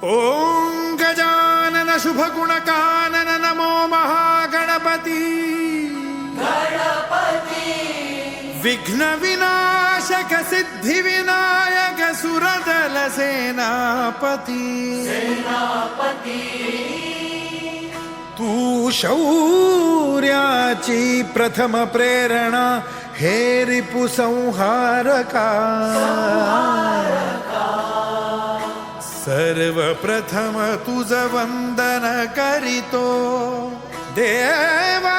ओम गजानन शुभगुणकानन नमो महागणपती विघ्न विनाशक सिद्धि विनायक सुरदल सेनापती तू शौर्याची प्रथम प्रेरणा हे रिपु संहारका सर्वप्रथम तुझ वंदन करीतो देवा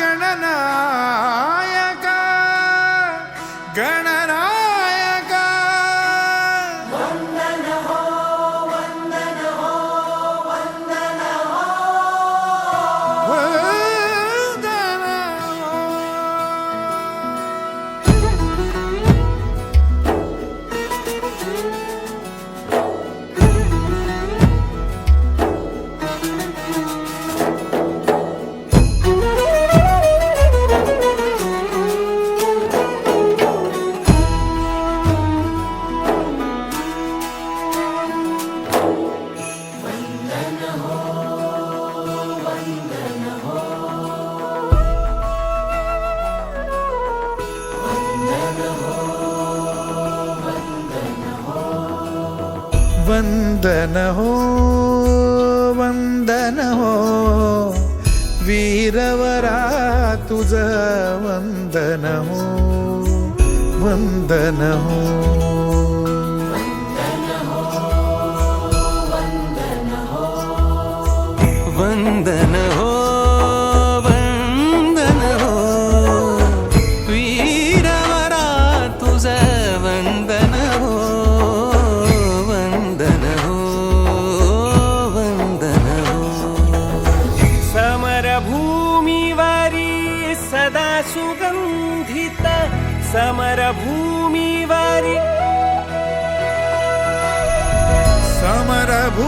गणनायका गणनायका वंदन हो वंदन हो वंदन हो वंदन वंदन हो वंदन हो वीरवरा तुझ वंदन हो वंदन हो वंदन हो वंदन हो वीरवरा तुझ वंदन हो वंदन हो वंदन हो समरभूमीवरी सदा सुगंधित समरभूमीवरी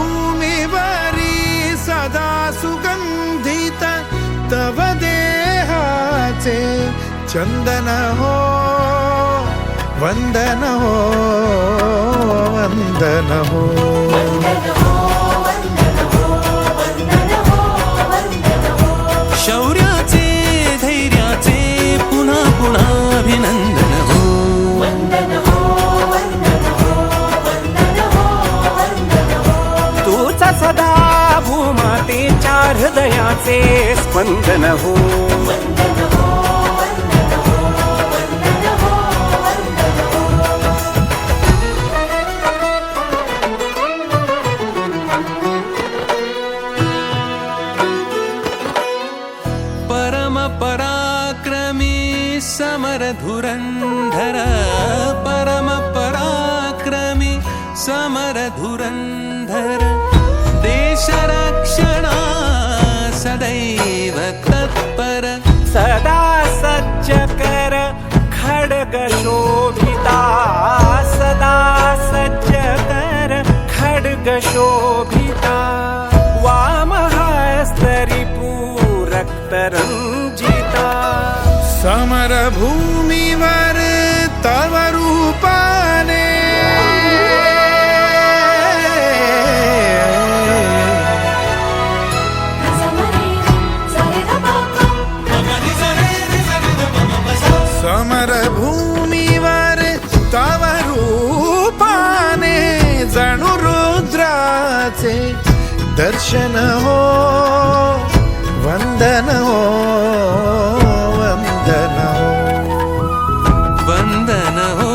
समरभूमीवरी सदा सुगंधित तव देहाचे चंदन हो वंदन हो वंदन हो शौर्याचे धैर्याचे पुन्हा पुन्हा अभिनंदन हो तूच सदा भूमातेच्या हृदयाचे स्पंदन हो परम पराक्रमी समर धुरंधर परम पराक्रमी समर धुरंधर देश रक्षणा सदैव तत्पर सदा सज्ज कर खड्ग शोभिता सदा सज्ज कर खड्ग शोभिता वामहस्तरी रक्तरंजिता समरभूमीवर तव रूपाने समरभूमीवर तव रूपाने जणू रुद्राचे दर्शन हो वंदन हो वंदन हो वंदन हो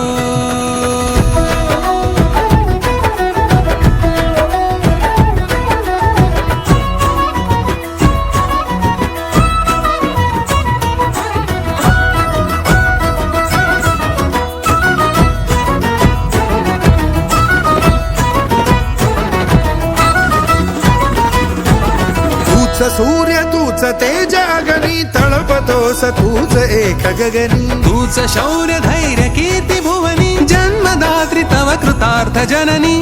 तूच सूर्य तूच तेज अगनी तळपतोस तूच एक गगनी तूच शौर्य धैर्य कीर्ती भुवनी जन्मदात्री तव कृतार्थ जननी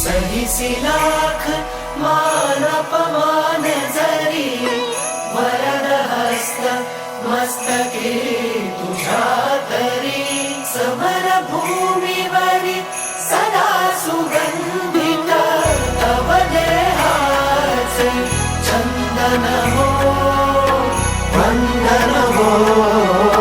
सहिसी लाख मान अपमान जरी वरद हस्त मस्तके तुझ्या तरी समर भूमीवरी सदा सुगंधित तव वंदन हो